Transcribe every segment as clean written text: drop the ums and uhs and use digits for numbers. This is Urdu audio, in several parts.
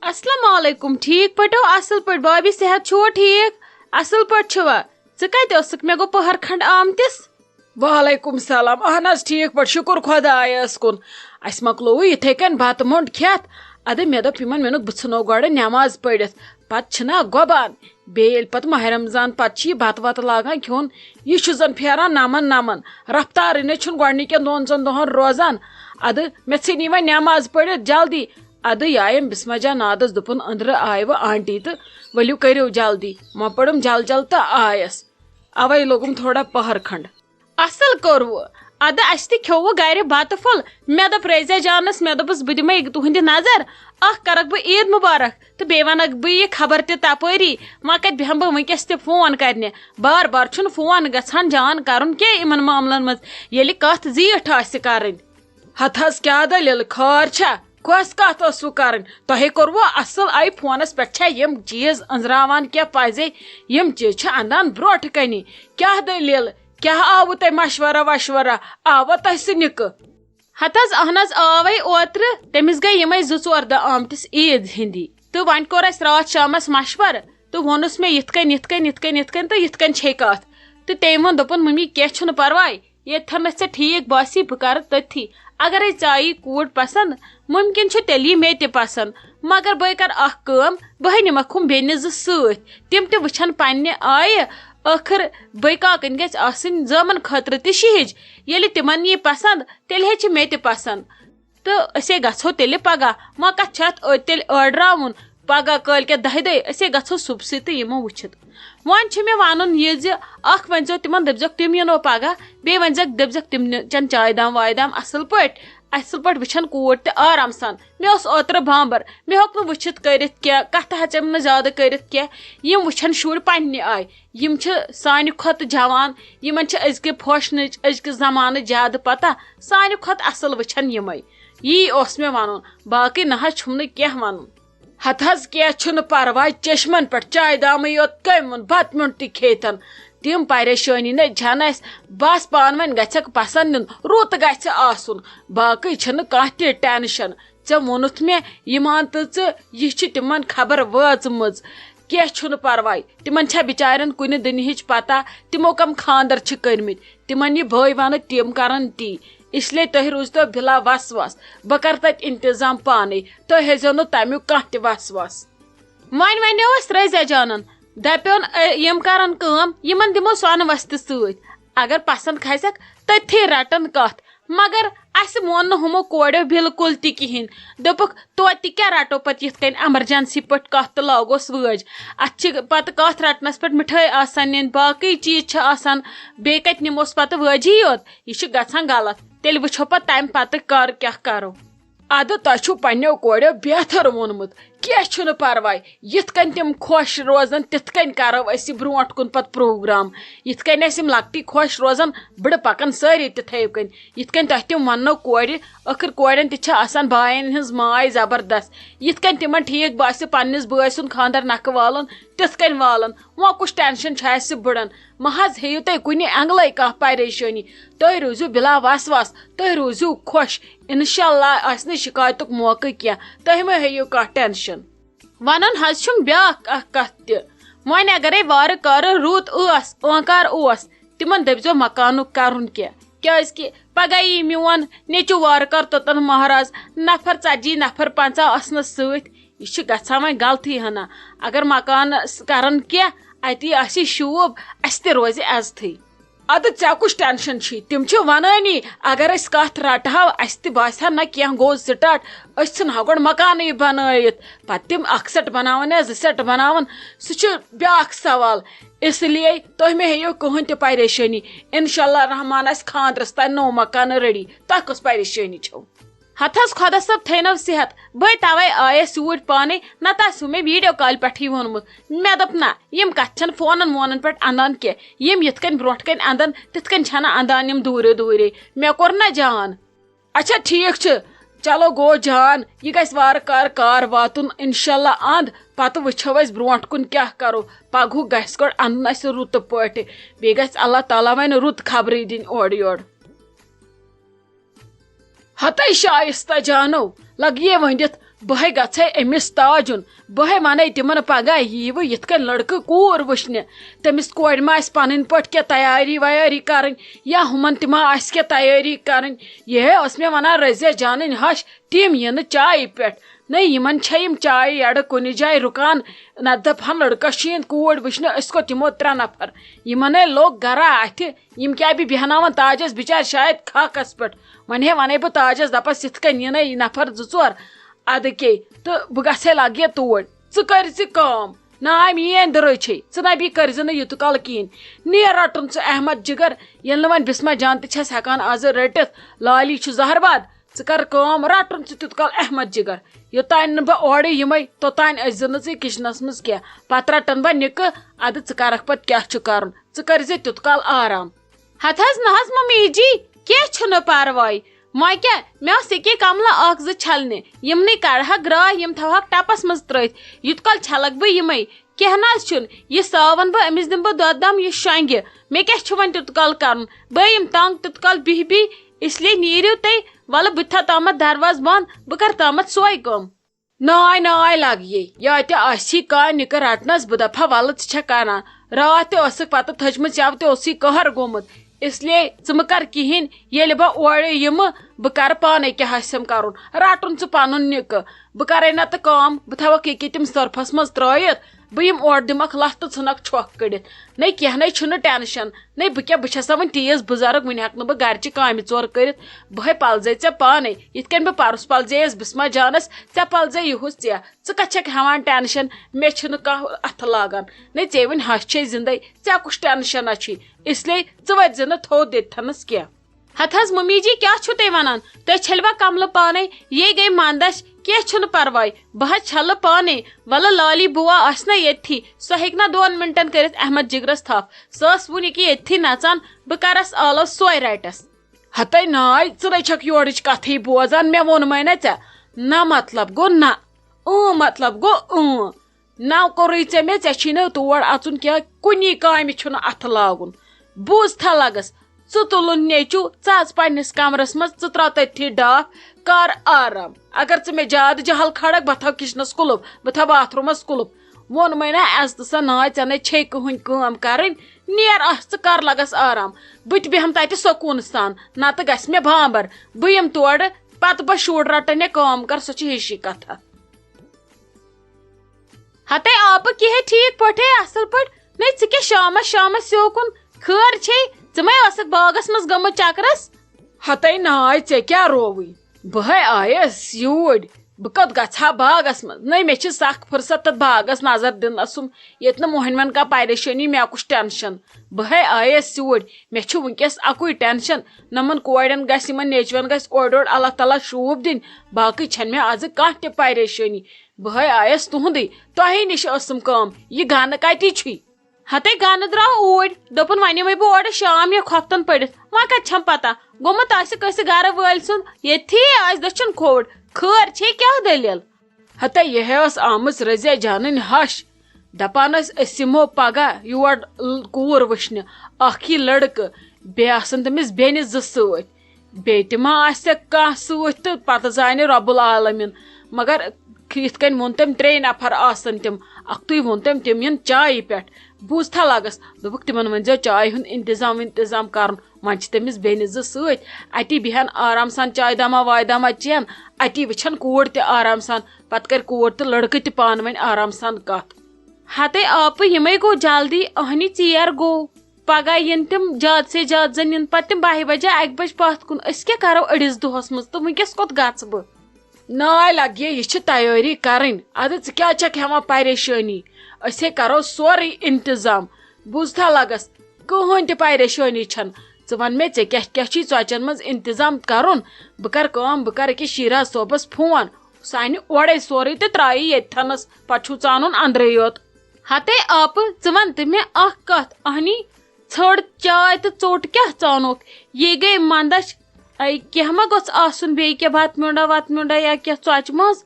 السلام علیکم ٹھیک پٹو اصل پٹ بابی صحت چھو ٹھیک اصل پٹ چھوا ژٕ اوسک مے گو پہر کھنڈ آمتس وعلیکم السلام اہن حظ ٹھیک پٹ شکر خدایس کن اس مکلو یتھے کن بتہ مونڈ کھیت ادٕ مے دوٚپ یمن مےٚ بہٕ ژھٕنو گۄڈٕ نٮ۪ماز پٔرِتھ پتہٕ چھنا گۄبان بیٚیہِ ییٚلہِ پتہٕ ماہ رمضان پتہٕ چھِ یہِ بتہٕ وتہٕ لاگان کھیوٚن یہِ چھُ زن پھیران نمن نمن رفتارٕے چھُنہٕ گۄڈنِکٮ۪ن 2-3 دۄہن روزان ادٕ مےٚ ژھٕنی وۄنۍ نٮ۪ماز پٔرِتھ جلدی ادٕ یہ آیم بسمہ جان نادس دوٚپُن أنٛدرٕ آیہِ وۄنۍ آنٹی تہٕ ؤلِو کٔرِو جلدی وۄنۍ پٔرٕم جل جل تہٕ آیس اوے لوگُم تھوڑا پہر کھنڈ اصل کوٚروٕ ادٕ اسہِ تہِ کھیوٚوٕ گرِ بتہٕ پھوٚل مےٚ دوٚپ رزیا جانس مےٚ دوٚپُس بہٕ دِمے تُہنٛدِ نظر اکھ کرکھ بہٕ عید مبارک تہٕ بیٚیہِ ونکھ بہٕ یہِ خبر تہِ تپٲری وۄنۍ کتہِ بیہمہٕ بہٕ ونکیٚس تہِ فون کرنہِ بار بار چھُنہٕ فون گژھان جان کرُن کینٛہہ یِمن معاملن منٛز ییٚلہِ کتھ زیٖٹھ آسہِ کرٕنۍ ہتھ حظ کیٛاہ دٔلیٖل خٲر چھا کۄس کتھ ٲسوٕ کرٕنۍ تۄہے کوٚروٕ اصل آیہِ فونس پٮ۪ٹھ چھا یِم چیٖز أنزراوان کینٛہہ پزے یِم چیٖز چھِ انان برونٹھ کنی کیٛاہ دٔلیٖل کیٛاہ آوٕ تۄہہِ مشورہ وشورہ آوا تۄہہِ سُہ نِکہٕ ہتھ حظ اہن حظ آوے اوترٕ تٔمِس گٔے یِمے 2-4 دۄہ آمتِس عید ہِنٛدی تہٕ وۄنۍ کوٚر اسہِ راتھ شامس مشورٕ تہٕ ووٚنُس مےٚ یِتھ کٔنۍ تہٕ یِتھ کٔنۍ چھے کتھ تہٕ تٔمۍ ووٚن دوٚپُن ممی کینٛہہ چھُنہٕ پرواے ییٚتھن ژےٚ ٹھیٖک باسی بہٕ کرٕ تٔتھی اگرے ژےٚ کوٗر پسنٛد ممکن چھُ تیٚلی مےٚ تہِ پسنٛد مگر بہٕ کرٕ اکھ کٲم بہٕ نِمکھ ہُم بیٚنہِ 2 سۭتۍ تِم تہِ وٕچھن پننہِ آیہِ ٲخر بٔے کاکٕنۍ گژھِ آسٕنۍ زامن خٲطرٕ تہِ شِہِج ییٚلہِ تِمن یی پسنٛد تیٚلہِ ہیٚچہِ مےٚ تہِ پسنٛد تہٕ أسے گژھو تیٚلہِ پگاہ وۄنۍ کتھ چھُ اتھ أتۍ تیٚلہِ أڑراوُن پگاہ کٲلکٮ۪تھ 10 دۄہہِ أسے گژھو صُبسٕے تہٕ یِمو وٕچھِتھ وۄنۍ چھُ مےٚ ونُن یہِ زِ اکھ ؤنۍزیو تِمن دٔپزیٚکھ تِم یِنو پگاہ بیٚیہِ ؤنۍزیٚکھ دٔپزیٚکھ تِم چٮ۪ن چاے دام واے دام اصل پٲٹھۍ وٕچھن کوٗر تہِ آرام سان مےٚ اوس اوترٕ بامبر مےٚ ہیوٚک نہٕ وٕچھِتھ کٔرِتھ کینٛہہ کتھٕ ہٮ۪ژٮ۪م نہٕ زیادٕ کٔرِتھ کینٛہہ یِم وٕچھن شُرۍ پننہِ آیہِ یِم چھِ سانہِ کھۄتہٕ جوان یِمن چھِ أزکہِ فیشنٕچ أزکہِ زمانہٕ زیادٕ پتہ سانہِ کھۄتہٕ اصل وٕچھن یِمے یی اوس مےٚ ونُن باقٕے نہ حظ چھُم نہٕ کینٛہہ ونُن ہتھ حظ کینٛہہ چھُنہٕ پرواے چشمن پٮ۪ٹھ چاے دامٕے یوت کٔمۍ ووٚن بتہٕ میوٚنڈ تہِ کھیٚتن تِم پریشٲنی نہ چھنہٕ اسہِ بس پانہٕ ؤنۍ گژھٮ۪کھ پسنٛد نیُن رُت گژھِ آسُن باقٕے چھنہٕ کانٛہہ تہِ ٹینشن ژےٚ ووٚنُتھ مےٚ یہِ مان تہٕ ژٕ یہِ چھِ تِمن خبر وٲژمٕژ کینٛہہ چھُنہٕ پرواے تِمن چھا بچارٮ۪ن کُنہِ دُنہِچ پتہ تِمو کم خاندر چھِ کٔرمٕتۍ تِمن یہِ بٲے ونہٕ تِم کرن تی اسلیے تُہۍ روٗزتو بِلا وسوس بہٕ کرٕ تتہِ انتظام پانے تُہۍ ہیزیو نہٕ تمیُک کانٛہہ تہِ وسوس وۄنۍ ونیو اسہِ رزیا جانن دپیون یِم کرن کٲم یِمن دِمو سۄنہٕ وستہِ سۭتۍ اگر پسنٛد کھسٮ۪کھ تٔتھی رٹن کتھ مگر اسہِ مون نہٕ ہُمو کوریو بالکل تہِ کہیٖنۍ دوٚپُکھ توتہِ تہِ کیٛاہ رٹو پتہٕ یِتھ کٔنۍ ایمرجنسی پٲٹھۍ کتھ تہٕ لاگوس وٲج اتھ چھِ پتہٕ کتھ رٹنس پٮ۪ٹھ مِٹھٲے آسان نِنۍ باقٕے چیٖز چھِ آسان بیٚیہِ کتہِ نِموس پتہٕ وٲجی یوت یہِ چھُ گژھان غلط تیٚلہِ وٕچھو پتہٕ تمہِ پتہٕ کر کیٛاہ کرو ادٕ تۄہہِ چھُو پننیو کوریو بہتر ووٚنمُت کینٛہہ چھُنہٕ پرواے یِتھ کٔنۍ تِم خۄش روزن تِتھ کٔنۍ کرو أسۍ یہِ برونٛٹھ کُن پتہٕ پروگرام یِتھ کٔنۍ اسہِ یِم لۄکٹی خۄش روزن بٕڑٕ پکن سٲری تِتھے کٔنۍ یِتھ کٔنۍ تۄہہِ تِم وننو کورِ ٲخر کورٮ۪ن تہِ چھِ آسان باین ہٕنٛز ماے زبردست یِتھ کٔنۍ تِمن ٹھیٖک باسہِ پننِس بٲے سُنٛد خاندر نکھٕ والُن تِتھ کٔنۍ والُن وۄنۍ کُس ٹینشن چھُ اسہِ بٕڑن مہ حظ ہیٚیِو تُہۍ کُنہِ اینگلے کانٛہہ پریشٲنی تُہۍ روٗزِو بِلا وسواس تُہۍ روٗزِو خۄش انشاء اللہ آسہِ نہٕ شِکایتُک موقعہٕ کینٛہہ تُہۍ مہ ہیٚیِو کانٛہہ ٹینشن ونُن حظ چھُم بیٛاکھ اکھ کتھ تہِ وۄنۍ اگرے وارٕ کارٕ رُت ٲس اوٚنٛکار اوس تِمن دٔپزیٚو مکانُک کرُن کینٛہہ کیٛازِ پگاہ یی میون نیٚچوٗ وارٕ کار توٚتن مہراز نفر 40 نفر 50 آسنس سۭتۍ یہِ چھُ گژھان وۄنۍ غلطی ہنا اگر مکانس کرن کینٛہہ اتی آسہِ شوٗب اسہِ تہِ روزِ عزتھٕے ادٕ ژےٚ کُس ٹینشن چھی تِم چھِ ونٲنی اگر أسۍ کتھ رٹہو اسہِ تہِ باسہِ ہا نہ کینٛہہ گوٚو سٹارٹ أسۍ ژھٕنہو گۄڈٕ مکانٕے بنٲیِتھ پتہٕ تِم 1 سیٹ بناون یا 2 سیٹ بناون سُہ چھُ بیٛاکھ سوال اس لیے تُہۍ مہ ہیٚیِو کٕہٕنۍ تہِ پریشٲنی انشاء اللہ رحمان آسہِ خاندرس تانۍ نوٚو مکان ریڈی تۄہہِ کۄس پریشٲنی چھو ہتھ حظ خۄدا صٲب تھٲینو صحت بٔے توے آیس یوٗرۍ پانے نتہٕ آسِوٕ مےٚ ویٖڈیو کالہِ پٮ۪ٹھٕے ووٚنمُت مےٚ دوٚپ نہ یِم کتھ چھنہٕ فونن وونن پٮ۪ٹھ انان کینٛہہ یِم یِتھ کٔنۍ برونٛٹھ کٔنۍ انٛدن تِتھ کٔنۍ چھنہٕ انٛدان یِم دوٗرے دوٗرے مےٚ کوٚر نہ جان اچھا ٹھیٖک چھُ چلو گوٚو جان یہِ گژھِ وارٕ کار واتُن انشاء اللہ انٛد پتہٕ وٕچھو أسۍ برونٛٹھ کُن کیٛاہ کرو پگہُک گژھِ گۄڈٕ انُن اسہِ رُتہٕ پٲٹھۍ بیٚیہِ گژھِ اللہ تعالیٰ وۄنۍ رُت خبرٕے دِنۍ اورٕ یورٕ ہتے شائستہ جانو لگیے ونِتھ بہے گژھے امس تاجن بہے ونے تمن پگہ یو یت کن لڑکہ کور وچھنے تمس کور ما آس پن پٹ کی تیاری ویاری کرن یا ہمن تما آس کی تیاری کرن یہ اس میں ونان رضیہ جانن ہش تم ین چائے پٹ نہیں یمن چھم چائے اڑ کن جائے رکان نہ دپہن لڑکہ شین کور وچھنے اس کو تمو 3 نفر یمن لوگ گرا اتھ یم کیا بھی بہناون تاجس بچار شاید کھاکس پٹ ونے بہ تاجس دپس یت کن ین نفر 2-4 ادکے تو بہ گژھے لگے تور ژٕ کام نا میٲنۍ درچے ژٕ نہ بی کرزِ نہٕ یوٗت کال کِہیٖنۍ نیر رٹُن ژٕ احمد جگر ییٚلہِ نہٕ وۄنۍ بسما جان تہِ چھس ہٮ۪کان آز رٔٹِتھ لالی چھُ زہرباد ژٕ کر کٲم رٹُن ژٕ تیوٗت کال احمد جگر یوٚتانۍ نہٕ بہٕ اورٕ یِمے توٚتانۍ ٲسۍ زِ نہٕ ژٕ کچنس منٛز کینٛہہ پتہٕ رٹن بہٕ نِکہٕ ادٕ ژٕ کرکھ پتہٕ کیٛاہ چھُ کرُن ژٕ کرزِ تیوٗت کال آرام ہتھ حظ نہ حظ ممی جی کینٛہہ چھُنہٕ پرواے وۄنۍ کیٛاہ مےٚ اوس ییٚکیٛاہ کملہٕ 1-2 چھلنہِ یِمنٕے کڑہکھ گراے یِم تھاوہکھ ٹپس منٛز ترٲیِتھ یوٗت کال چھلکھ بہٕ یِمے کینٛہہ نہ حظ چھُنہٕ یہِ ساون بہٕ أمِس دِمہٕ بہٕ دۄد دم یہِ شۄنگہِ مےٚ کیٛاہ چھُ وۄنۍ تیوٗت کال کرُن بہٕ یِم تنگ تیوٗت کال بِہہِ اسلیے نیٖرِو تُہۍ ولہٕ بہٕ تہِ تھاو تامتھ دروازٕ بنٛد بہٕ کرٕ تامتھ سۄے کٲم ناے لگیے یا تہِ آسی کانٛہہ نِکہٕ رٹنس بہٕ دپہا ولہٕ ژٕ چھکھ کران راتھ تہِ ٲسٕکھ پتہٕ تھٔجمٕژ یَوٕ تہِ اوسُے قہر گوٚمُت اسلیے ژٕ مہٕ کر کہیٖنۍ ییٚلہِ بہٕ اورٕ یِمہٕ بہٕ کرٕ پانے کیٛاہ آسٮ۪م کرُن رٹُن ژٕ پنُن نِکہٕ بہٕ کرے نتہٕ کٲم بہٕ تھاوکھ ییٚکیٛاہ تِم سٔرفس منٛز ترٲیِتھ بہٕ یِم اورٕ دِمکھ لتھ تہٕ ژھٕنکھ چھۄکھ کٔڑِتھ نَے کینٛہہ نَے چھُنہٕ ٹٮ۪نشن نَے بہٕ کیٛاہ بہٕ چھسا وۄنۍ تیٖژ بُزرگ وٕنہِ ہٮ۪کہٕ نہٕ بہٕ گرچہِ کامہِ ژور کٔرِتھ بہے پلزے ژےٚ پانے یِتھ کٔنۍ بہٕ پرُس پلزییس بسما جانس ژےٚ پلزے یِہُس ژےٚ ژٕ کتھ چھکھ ہٮ۪وان ٹٮ۪نشن مےٚ چھُنہٕ کانٛہہ اتھٕ لاگان نَے ژےٚ وۄنۍ ہش چھے زندے ژےٚ کُس ٹٮ۪نشنا چھُے اسلیے ژٕ ؤتھۍ زِ نہٕ تھوٚد ییٚتھنس کینٛہہ ہتھ حظ ممی جی کیٛاہ چھُو تُہۍ ونان تُہۍ چھلوا کملہٕ پانے یہ گٔے منٛدچھ کینٛہہ چھُنہٕ پرواے بہٕ حظ چھلہٕ پانے ولہٕ لالی بُوا آسہِ نا ییٚتھی سۄ ہیٚکہِ نا 2 منٹن کٔرِتھ احمد جگرس تھپھ سۄ ٲس وُنہِ کہِ ییٚتھی نژان بہٕ کرس آلو سۄے رٹس ہتے ناے ژٕ نَے چھکھ یورٕچ کتھٕے بوزان مےٚ ووٚنمے نا ژےٚ نہ مطلب گوٚو نہ مطلب گوٚو نہ کوٚرُے ژےٚ مےٚ ژےٚ چھی نہٕ تور اژُن کینٛہہ کُنی کامہِ چھُنہٕ اتھٕ لاگُن بوٗزتھا لگس ژٕ تُلُن نیچوٗ ژٕ اژ پننس کمرس منٛز ژٕ ترٛاو تٔتھی ڈاکھ کر آرام اگر ژٕ مےٚ زیادٕ جہل کھڑکھ بہٕ تھاو کچنس کُلُپ بہٕ تھاو باتھ روٗمس کُلُپ ووٚنمے نا عزتہٕ سان ناے ژےٚ نَے چھے کٕہٕنۍ کٲم کرٕنۍ نیر ژٕ کر لگس آرام بہٕ تہِ بیہم تتہِ سکوٗنہٕ سان نتہٕ گژھِ مےٚ بامبر بہٕ یِم تورٕ پتہٕ بہٕ شُر رٹن یا کٲم کر سۄ چھِ ہِشی کتھا ہتے آپہٕ کیٛاہ ٹھیٖک پٲٹھۍ اصل پٲٹھۍ نَے ژٕ کیٛاہ شامس سیوکُن خٲر چھے ژٕ مے ٲسکھ باغس منٛز گٔمٕژ چکرس ہتے ناے ژےٚ کیٛاہ رووٕے بہے آیس یوٗرۍ بہٕ کوٚت گژھٕ ہا باغس منٛز نَے مےٚ چھِ سخ فرصت تتھ باغس نظر دِنسُم ییٚتہِ نہٕ مۄہنوٮ۪ن کانٛہہ پریشٲنی مےٚ کُس ٹٮ۪نشن بہے آیس یوٗرۍ مےٚ چھُ وٕنکیٚس اکُے ٹٮ۪نشن نمن کورٮ۪ن گژھِ یِمن نیچوٮ۪ن گژھِ اورٕ یورٕ اللہ تعالیٰ شوٗب دِنۍ باقٕے چھنہٕ مےٚ آزٕ کانٛہہ تہِ پریشٲنی بہے آیس تُہنٛدٕے تۄہے نِش ٲسٕم کٲم یہِ گانہٕ کتی چھُے ہتے گانہٕ درٛاو اوٗرۍ دوٚپُن وۄنۍ یِمے بہٕ اورٕ شام یا کھۄفتن پٔرِتھ وۄنۍ کتہِ چھم پتہ گوٚمُت آسہِ کٲنٛسہِ گرٕ وٲلۍ سُنٛد ییٚتھی آسہِ دٔچھُن کھوٚوُر خٲر چھے کیٛاہ دٔلیٖل ہتے یہِ ٲس آمٕژ رضیہ جانٕنۍ ہش دپان ٲسۍ أسۍ یِمو پگہہ یور کوٗر وٕچھنہِ اکھ یی لڑکہٕ بیٚیہِ آسن تٔمِس بیٚنہِ 2 سۭتۍ بیٚیہِ تہِ ما آسٮ۪کھ کانٛہہ سۭتۍ تہٕ پتہٕ زانہِ رۄب العالمیٖن مگر یِتھ کٔنۍ ووٚن تٔمۍ 3 نفر آسن تِم اکھتُے ووٚن تٔمۍ تِم یِن چایہِ پٮ۪ٹھ بوٗزتھا لگس دوٚپُکھ تِمن ؤنۍزیو چایہِ ہُنٛد انتظام کرُن وۄنۍ چھِ تٔمِس بیٚنہِ 2 سۭتۍ اتی بیہن آرام سان چاے داما واے داما چین اتی وٕچھن کوٗر تہِ آرام سان پتہٕ کرِ کوٗر تہٕ لڑکہٕ تہِ پانہٕ ؤنۍ آرام سان کتھ ہتے آپہٕ یِمے گوٚو جلدی أہنی ژیر گوٚو پگہہ یِن تِم زیادٕ سے زیادٕ زن یِن پتہٕ تِم 12 بجے 1 بجہِ پتھ کُن أسۍ کیٛاہ کرو أڑِس دۄہس منٛز تہٕ وٕنکیٚس کوٚت گژھٕ بہٕ ناے لگیے یہِ چھِ تیٲری کرٕنۍ ادٕ ژٕ کیٛاہ چھکھ ہٮ۪وان پریشٲنی أسۍ ہے کرو سورُے انتظام بوٗزتھا لگس کٕہٕنۍ تہِ پریشٲنی چھنہٕ ژٕ ون مےٚ ژےٚ کیٛاہ کیٛاہ چھُے ژۄچین منٛز انتظام کرُن بہٕ کرٕ کٲم بہٕ کرٕ أکِس شیراز صٲبس فون سُہ انہِ اورے سورُے تہٕ ترٛایی ییٚتھنس پتہٕ چھُو ژانُن انٛدرے یوت ہتے آپہٕ ژٕ ون تہٕ مےٚ اکھ کتھ اہنی ژھٔڑ چاے تہٕ ژوٚٹ کیٛاہ ژانوکھ یہِ گٔے منٛدچھ کینٛہہ ما گوٚژھ آسُن بیٚیہِ کینٛہہ بتہٕ میونٛڈا وتہٕ میونٛڈا یا کینٛہہ ژۄچہِ منٛز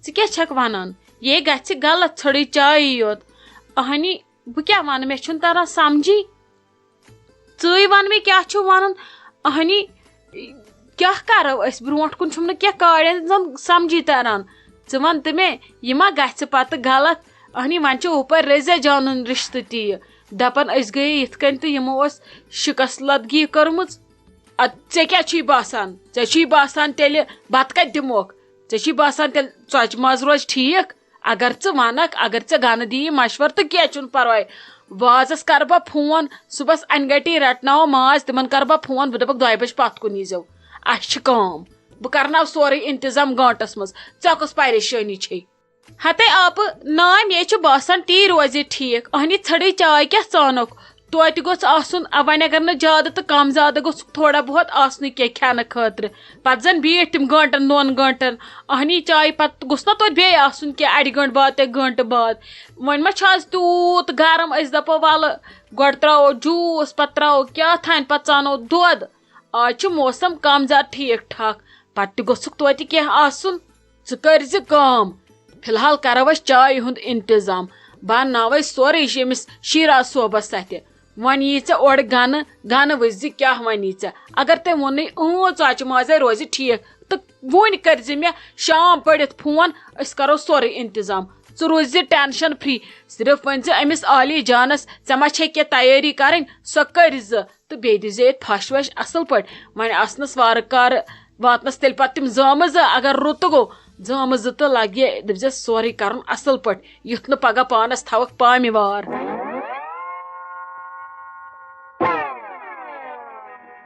ژٕ کیٛاہ چھکھ ونان یے گژھِ غلط ژھٔڑٕے چایی یوت اہنی بہٕ کیٛاہ ونہٕ مےٚ چھُنہٕ تران سمجھی ژٕے ون مےٚ کیٛاہ چھُ ونُن اہنی کیٛاہ کرو أسۍ برونٛٹھ کُن چھُم نہٕ کینٛہہ کاڑٮ۪ن زن سمجھی تران ژٕ وَن تہٕ مےٚ یہِ ما گژھِ پتہٕ غلط اہنی وۄنۍ چھُ اوپر رزے جانُن رشتہٕ تی دپان أسۍ گٔیے یِتھ کٔنۍ تہٕ یِمو ٲس شِکس لدگی کٔرمٕژ ژےٚ کیٛاہ چھُے باسان ژےٚ چھُے باسان تیٚلہِ بتہٕ کتہِ دِموکھ ژےٚ چھُے باسان تیٚلہِ ژۄچہِ منٛز روزِ ٹھیٖک اگر ژٕ ونکھ اگر ژےٚ گنہٕ دِیی مشور تہٕ کینٛہہ چھُنہٕ پرواے وازس کرٕ بہٕ فون صبحس انہِ گٹی رٹناوو ماز تِمن کرٕ بہٕ فون بہٕ دپکھ 2 بجہِ پتھ کُن ییٖزیو اسہِ چھِ کٲم بہٕ کرناو سورُے انتظام گٲنٹس منٛز ژےٚ کۄس پریشٲنی چھے ہتے آپہٕ نام مےٚ چھُ باسان تی روزِ ٹھیٖک اہنی ژھٔڑٕے چاے کیٛاہ ژانُکھ توتہِ گوٚژھ آسُن وۄنۍ اگر نہٕ زیادٕ تہٕ کم زیادٕ گوٚژھ تھوڑا بہت آسنُے کینٛہہ کھٮ۪نہٕ خٲطرٕ پتہٕ زن بیٖٹھ تِم 2 گٲنٹن اہنی چایہِ پتہٕ گوٚژھ نا توتہِ بیٚیہِ آسُن کینٛہہ 1 گٲنٹہٕ بعد تہِ گٲنٹہٕ بعد وۄنۍ ما چھُ آز تیوٗت گرم أسۍ دپو ولہٕ گۄڈٕ تراوو جوٗس پتہٕ تراوو کیٛاہ تھانۍ پتہٕ ژانو دۄد آز چھُ موسم کم زیادٕ ٹھیٖک ٹھاک پتہٕ تہِ گوٚژھُکھ توتہِ کینٛہہ آسُن ژٕ کٔرزِ کٲم فی الحال کرو أسۍ چایہِ ہُنٛد انتظام بہٕ انناوے سورُے ییٚمِس شیراز صوبس اتھِ وۄنۍ یی ژےٚ اورٕ گنہٕ وٕچھزِ کیٛاہ وَنی ژےٚ اگر تٔمۍ ووٚنُے ژۄچہِ مازے روزِ ٹھیٖک تہٕ وُنۍ کٔرزِ مےٚ شام پٔرِتھ فون أسۍ کرو سورُے انتظام ژٕ روٗزِ ٹینشن فری صرف ؤنۍ زِ أمِس عالی جانس ژےٚ ما چھے کینٛہہ تیٲری کرٕنۍ سۄ کٔرزِ تہٕ بیٚیہِ دِزِ ییٚتہِ پھش وش اصل پٲٹھۍ وۄنۍ آسنس وارٕ کارٕ واتنس تیٚلہِ پتہٕ تِم زٲمہٕ 2 اگر رُتہٕ گوٚو زٲمہٕ 2 تہٕ لگہِ دپزٮ۪س سورُے کرُن اصل پٲٹھۍ یُتھ نہٕ پگاہ پانس تھاوکھ پامہِ وار